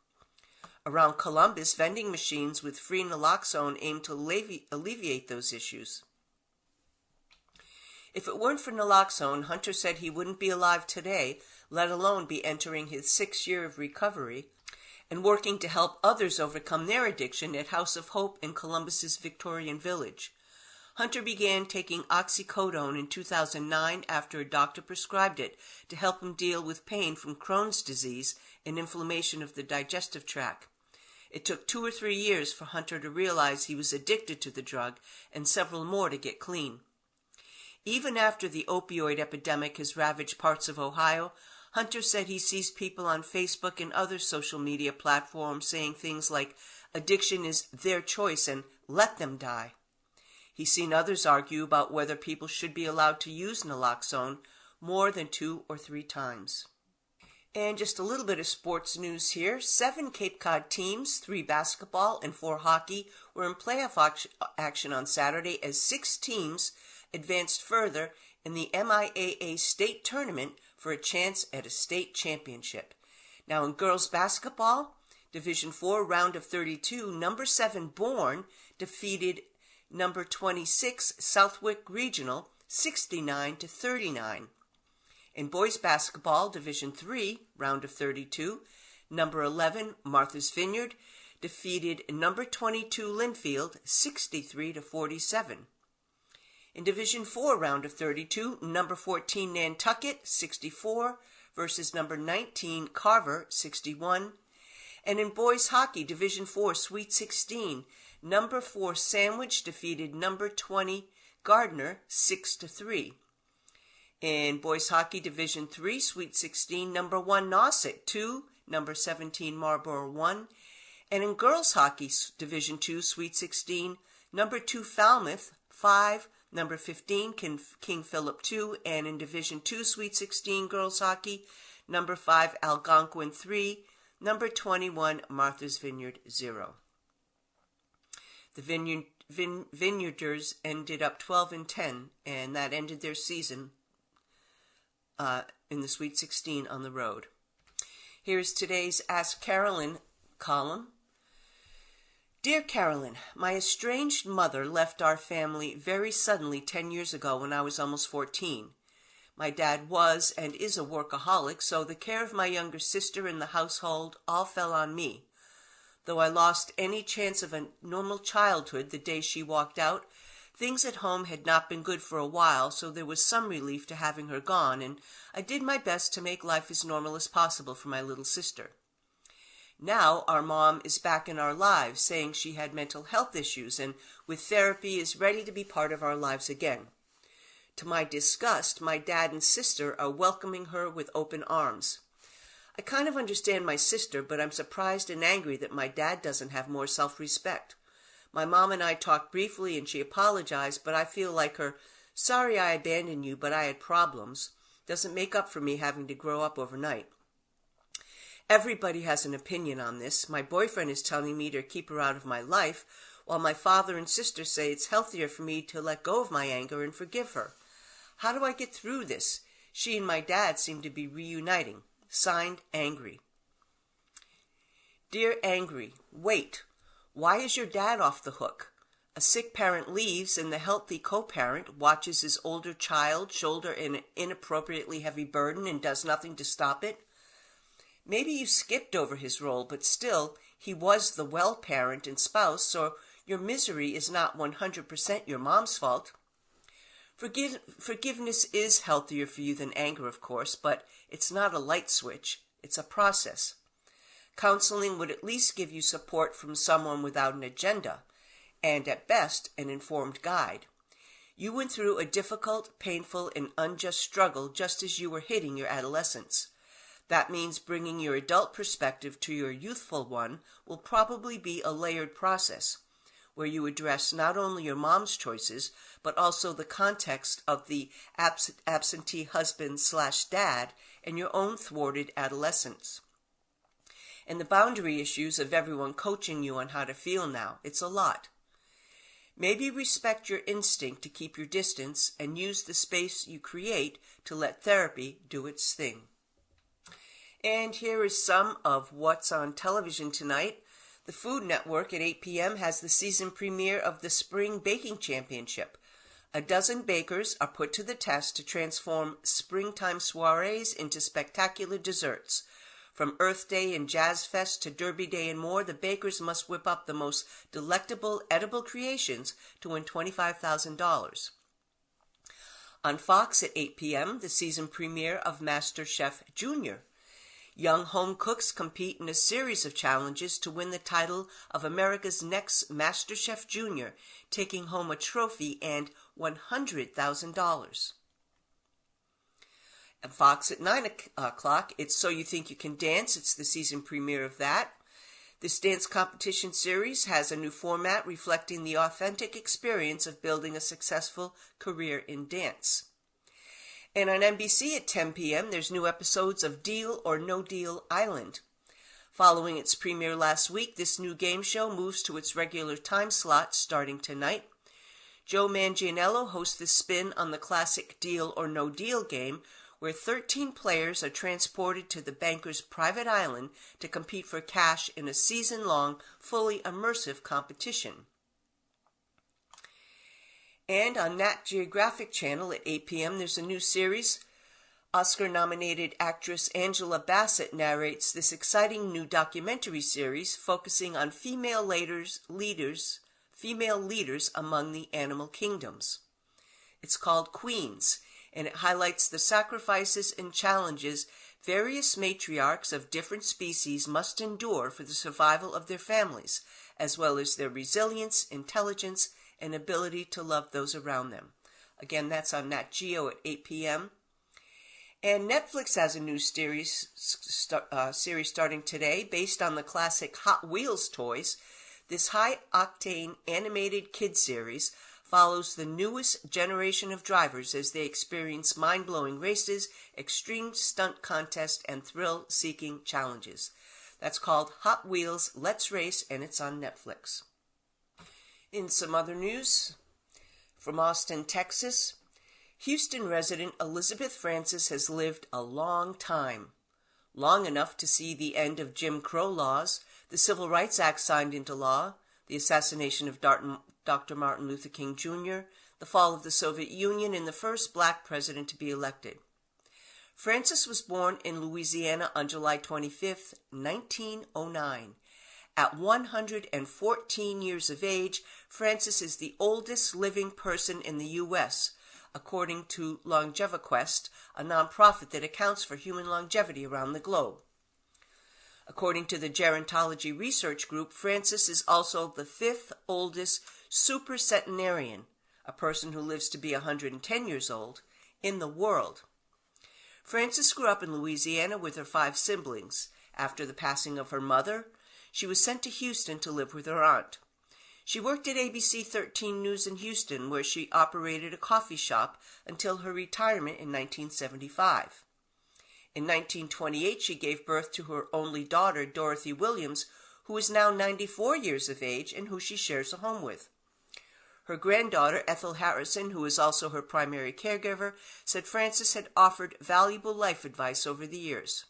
Around Columbus, vending machines with free naloxone aim to alleviate those issues. If it weren't for naloxone, Hunter said he wouldn't be alive today, let alone be entering his 6th year of recovery and working to help others overcome their addiction at House of Hope in Columbus's Victorian Village. Hunter began taking oxycodone in 2009 after a doctor prescribed it to help him deal with pain from Crohn's disease and inflammation of the digestive tract. It took 2 or 3 years for Hunter to realize he was addicted to the drug and several more to get clean. Even after the opioid epidemic has ravaged parts of Ohio, Hunter said he sees people on Facebook and other social media platforms saying things like, addiction is their choice and let them die. He's seen others argue about whether people should be allowed to use naloxone more than 2 or 3 times. And just a little bit of sports news here. 7 Cape Cod teams, 3 basketball and 4 hockey, were in playoff action on Saturday as 6 teams advanced further in the MIAA state tournament for a chance at a state championship. Now in girls basketball, Division 4 round of 32, number 7 Bourne defeated number 26 Southwick Regional 69-39. In boys basketball, Division 3 round of 32, number 11 Martha's Vineyard defeated number 22 Linfield 63-47. In Division 4 round of 32, number 14 Nantucket 64 versus number 19 Carver 61. And in boys hockey, Division 4 Sweet 16, number 4 Sandwich defeated number 20 Gardner 6-3. In boys hockey, Division 3 Sweet 16, number 1 Nauset 2, number 17 Marlborough 1. And in girls hockey, Division 2 Sweet 16, number 2 Falmouth 5, number 15 King Philip 2, and in Division 2 Sweet 16 girls hockey, number 5 Algonquin 3, number 21 Martha's Vineyard 0. The Vineyarders ended up 12-10, and that ended their season in the Sweet 16 on the road. Here's today's Ask Carolyn column. Dear Carolyn, my estranged mother left our family very suddenly 10 years ago when I was almost 14. My dad was and is a workaholic, so the care of my younger sister and the household all fell on me. Though I lost any chance of a normal childhood the day she walked out, things at home had not been good for a while, so there was some relief to having her gone, and I did my best to make life as normal as possible for my little sister. Now our mom is back in our lives, saying she had mental health issues and with therapy is ready to be part of our lives again. To my disgust, my dad and sister are welcoming her with open arms. I kind of understand my sister, but I'm surprised and angry that my dad doesn't have more self-respect. My mom and I talked briefly and she apologized, but I feel like her Sorry I abandoned you, but I had problems. Doesn't make up for me having to grow up overnight. Everybody has an opinion on this. My boyfriend is telling me to keep her out of my life, while my father and sister say it's healthier for me to let go of my anger and forgive her. How do I get through this? She and my dad seem to be reuniting. Signed, Angry. Dear Angry, wait. Why is your dad off the hook? A sick parent leaves and the healthy co-parent watches his older child shoulder an inappropriately heavy burden and does nothing to stop it. Maybe you skipped over his role, but still, he was the well parent and spouse, so your misery is not 100% your mom's fault. Forgiveness is healthier for you than anger, of course, but it's not a light switch. It's a process. Counseling would at least give you support from someone without an agenda, and at best, an informed guide. You went through a difficult, painful, and unjust struggle just as you were hitting your adolescence. That means bringing your adult perspective to your youthful one will probably be a layered process, where you address not only your mom's choices, but also the context of the absentee husband/dad and your own thwarted adolescence. And the boundary issues of everyone coaching you on how to feel now. It's a lot. Maybe respect your instinct to keep your distance and use the space you create to let therapy do its thing. And here is some of what's on television tonight. The Food Network at 8 p.m. has the season premiere of the Spring Baking Championship. A dozen bakers are put to the test to transform springtime soirees into spectacular desserts. From Earth Day and Jazz Fest to Derby Day and more, the bakers must whip up the most delectable, edible creations to win $25,000. On Fox at 8 p.m., the season premiere of MasterChef Junior. Young home cooks compete in a series of challenges to win the title of America's next MasterChef Junior, taking home a trophy and $100,000. At Fox at 9 o'clock, it's So You Think You Can Dance. It's the season premiere of that. This dance competition series has a new format reflecting the authentic experience of building a successful career in dance. And on NBC at 10 p.m., there's new episodes of Deal or No Deal Island. Following its premiere last week, this new game show moves to its regular time slot starting tonight. Joe Manganiello hosts the spin on the classic Deal or No Deal game, where 13 players are transported to the banker's private island to compete for cash in a season-long, fully immersive competition. And on Nat Geographic Channel at 8 p.m., there's a new series. Oscar-nominated actress Angela Bassett narrates this exciting new documentary series focusing on female leaders among the animal kingdoms. It's called Queens, and it highlights the sacrifices and challenges various matriarchs of different species must endure for the survival of their families, as well as their resilience, intelligence, and ability to love those around them. Again, that's on Nat Geo at 8 p.m. And Netflix has a new series starting today based on the classic Hot Wheels toys. This high-octane animated kids series follows the newest generation of drivers as they experience mind-blowing races, extreme stunt contests, and thrill-seeking challenges. That's called Hot Wheels Let's Race, and it's on Netflix. In some other news, from Austin, Texas, Houston resident Elizabeth Francis has lived a long time, long enough to see the end of Jim Crow laws, the Civil Rights Act signed into law, the assassination of Dr. Martin Luther King Jr., the fall of the Soviet Union, and the first black president to be elected. Francis was born in Louisiana on July 25, 1909. At 114 years of age, Francis is the oldest living person in the U.S., according to LongeviQuest, a nonprofit that accounts for human longevity around the globe. According to the Gerontology Research Group, Francis is also the fifth oldest supercentenarian, a person who lives to be 110 years old, in the world. Francis grew up in Louisiana with her 5 siblings. After the passing of her mother, she was sent to Houston to live with her aunt. She worked at ABC 13 News in Houston, where she operated a coffee shop until her retirement in 1975. In 1928, she gave birth to her only daughter, Dorothy Williams, who is now 94 years of age and who she shares a home with. Her granddaughter, Ethel Harrison, who is also her primary caregiver, said Frances had offered valuable life advice over the years.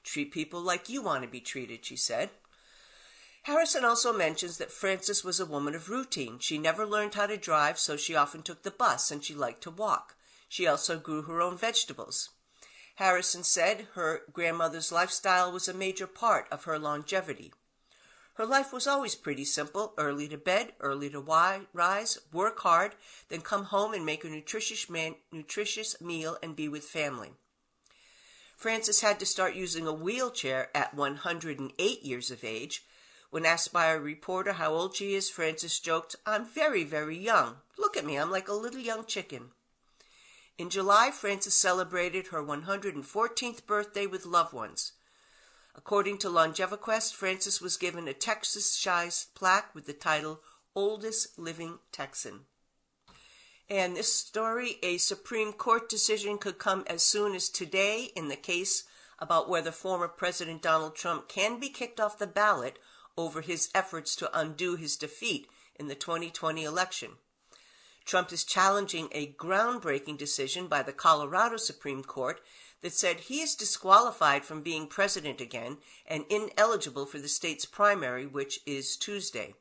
"Treat people like you want to be treated," she said. Harrison also mentions that Frances was a woman of routine. She never learned how to drive, so she often took the bus, and she liked to walk. She also grew her own vegetables. Harrison said her grandmother's lifestyle was a major part of her longevity. Her life was always pretty simple: early to bed, early to rise, work hard, then come home and make a nutritious meal and be with family. Frances had to start using a wheelchair at 108 years of age. When asked by a reporter how old she is, Frances joked, "I'm very, very young. Look at me, I'm like a little young chicken." In July, Frances celebrated her 114th birthday with loved ones. According to LongeviQuest, Frances was given a Texas-sized plaque with the title Oldest Living Texan. And this story, a Supreme Court decision could come as soon as today in the case about whether former President Donald Trump can be kicked off the ballot over his efforts to undo his defeat in the 2020 election. Trump is challenging a groundbreaking decision by the Colorado Supreme Court that said he is disqualified from being president again and ineligible for the state's primary, which is Tuesday.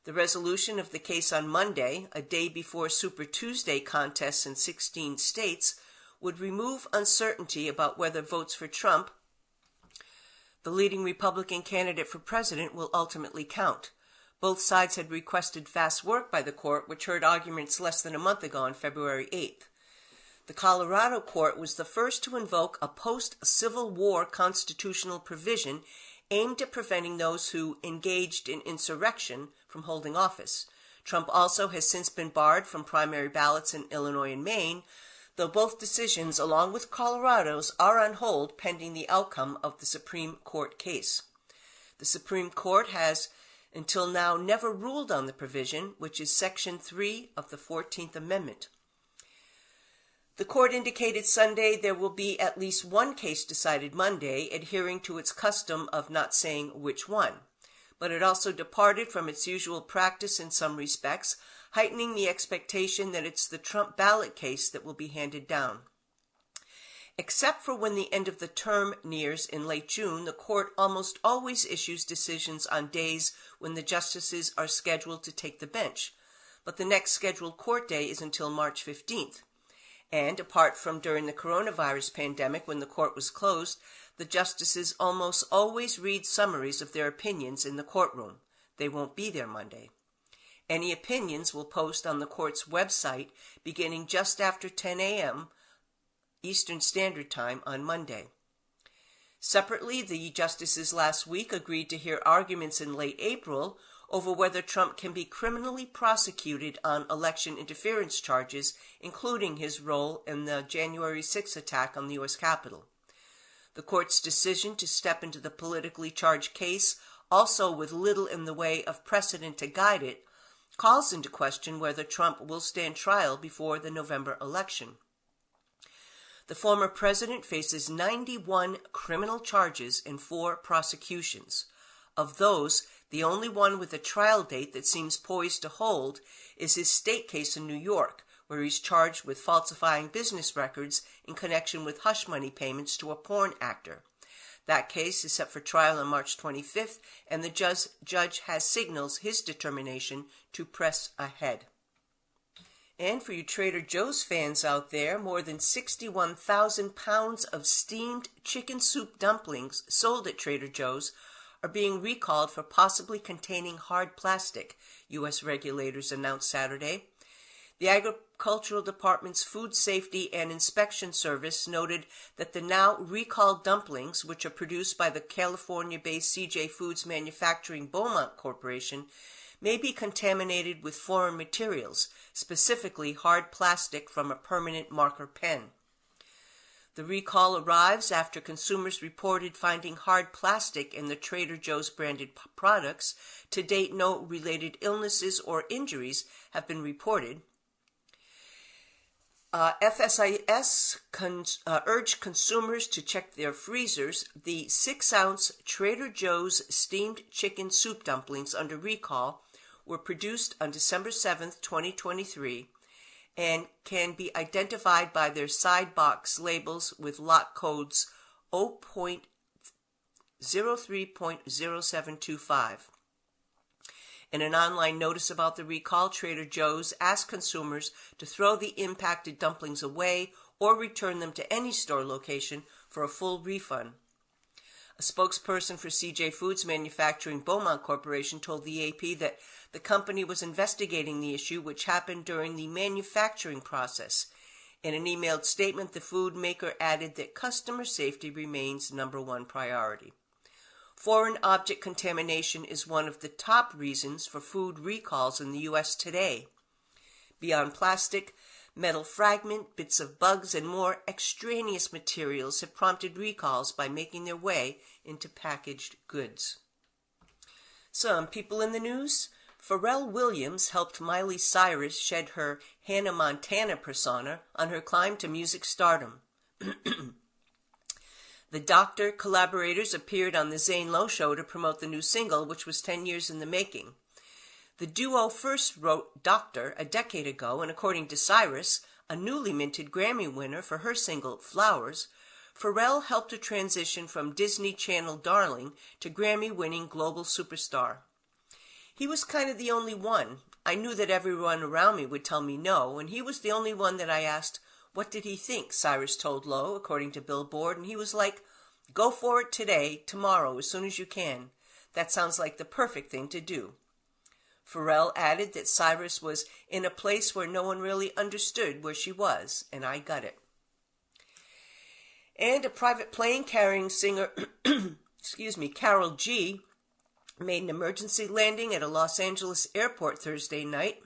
The resolution of the case on Monday, a day before Super Tuesday contests in 16 states, would remove uncertainty about whether votes for Trump, the leading Republican candidate for president, will ultimately count. Both sides had requested fast work by the court, which heard arguments less than a month ago on February 8th. The Colorado court was the first to invoke a post-Civil War constitutional provision aimed at preventing those who engaged in insurrection from holding office. Trump also has since been barred from primary ballots in Illinois and Maine, though both decisions, along with Colorado's, are on hold pending the outcome of the Supreme Court case. The Supreme Court has until now never ruled on the provision, which is Section 3 of the 14th Amendment. The court indicated Sunday there will be at least one case decided Monday, adhering to its custom of not saying which one. But it also departed from its usual practice in some respects, heightening the expectation that it's the Trump ballot case that will be handed down. Except for when the end of the term nears in late June, the court almost always issues decisions on days when the justices are scheduled to take the bench. But the next scheduled court day is until March 15th. And apart from during the coronavirus pandemic when the court was closed, the justices almost always read summaries of their opinions in the courtroom. They won't be there Monday. Any opinions will post on the court's website beginning just after 10 a.m. Eastern Standard Time on Monday. Separately, the justices last week agreed to hear arguments in late April over whether Trump can be criminally prosecuted on election interference charges, including his role in the January 6 attack on the U.S. Capitol. The court's decision to step into the politically charged case, also with little in the way of precedent to guide it, calls into question whether Trump will stand trial before the November election. The former president faces 91 criminal charges and 4 prosecutions. Of those, the only one with a trial date that seems poised to hold is his state case in New York, where he's charged with falsifying business records in connection with hush money payments to a porn actor. That case is set for trial on March 25th, and the judge has signals his determination to press ahead. And for you Trader Joe's fans out there, more than 61,000 pounds of steamed chicken soup dumplings sold at Trader Joe's are being recalled for possibly containing hard plastic, U.S. regulators announced Saturday. The Agricultural Department's Food Safety and Inspection Service noted that the now recalled dumplings, which are produced by the California-based CJ Foods Manufacturing Beaumont Corporation, may be contaminated with foreign materials, specifically hard plastic from a permanent marker pen. The recall arrives after consumers reported finding hard plastic in the Trader Joe's branded products. To date, no related illnesses or injuries have been reported. FSIS urged consumers to check their freezers. The 6-ounce Trader Joe's steamed chicken soup dumplings under recall were produced on December 7th, 2023, and can be identified by their side box labels with lot codes 0.03.0725. In an online notice about the recall, Trader Joe's asked consumers to throw the impacted dumplings away or return them to any store location for a full refund. A spokesperson for CJ Foods Manufacturing Beaumont Corporation told the AP that the company was investigating the issue, which happened during the manufacturing process. In an emailed statement, the food maker added that customer safety remains number one priority. Foreign object contamination is one of the top reasons for food recalls in the U.S. today. Beyond plastic, metal fragment, bits of bugs, and more extraneous materials have prompted recalls by making their way into packaged goods. Some people in the news. Pharrell Williams helped Miley Cyrus shed her Hannah Montana persona on her climb to music stardom. The Doctor collaborators appeared on the Zane Lowe Show to promote the new single, which was 10 years in the making. The duo first wrote Doctor a decade ago, and according to Cyrus, a newly minted Grammy winner for her single Flowers, Pharrell helped her transition from Disney Channel darling to Grammy-winning global superstar. He was kind of the only one. I knew that everyone around me would tell me no, and he was the only one that I asked, what did he think? Cyrus told Lowe, according to Billboard, and he was like, go for it today, tomorrow, as soon as you can. That sounds like the perfect thing to do. Pharrell added that Cyrus was in a place where no one really understood where she was, and I got it. And a private plane carrying singer, Karol G, made an emergency landing at a Los Angeles airport Thursday night.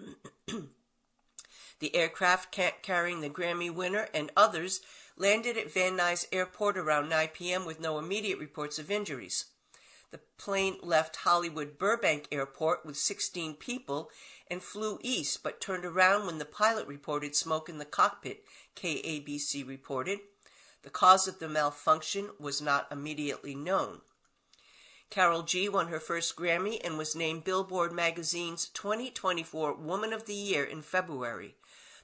The aircraft carrying the Grammy winner and others landed at Van Nuys Airport around 9 p.m. with no immediate reports of injuries. The plane left Hollywood Burbank Airport with 16 people and flew east, but turned around when the pilot reported smoke in the cockpit, KABC reported. The cause of the malfunction was not immediately known. Karol G won her first Grammy and was named Billboard magazine's 2024 Woman of the Year in February.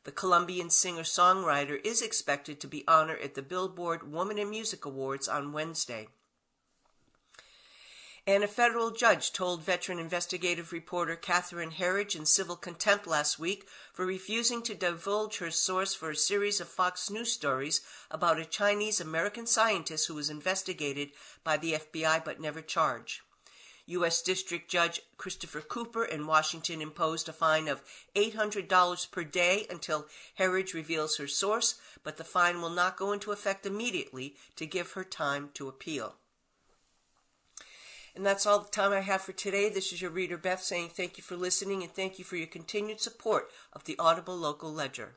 The Colombian singer-songwriter is expected to be honored at the Billboard Woman in Music Awards on Wednesday. And a federal judge told veteran investigative reporter Catherine Herridge in civil contempt last week for refusing to divulge her source for a series of Fox News stories about a Chinese-American scientist who was investigated by the FBI but never charged. U.S. District Judge Christopher Cooper in Washington imposed a fine of $800 per day until Herridge reveals her source, but the fine will not go into effect immediately to give her time to appeal. And that's all the time I have for today. This is your reader Beth saying thank you for listening and thank you for your continued support of the Audible Local Ledger.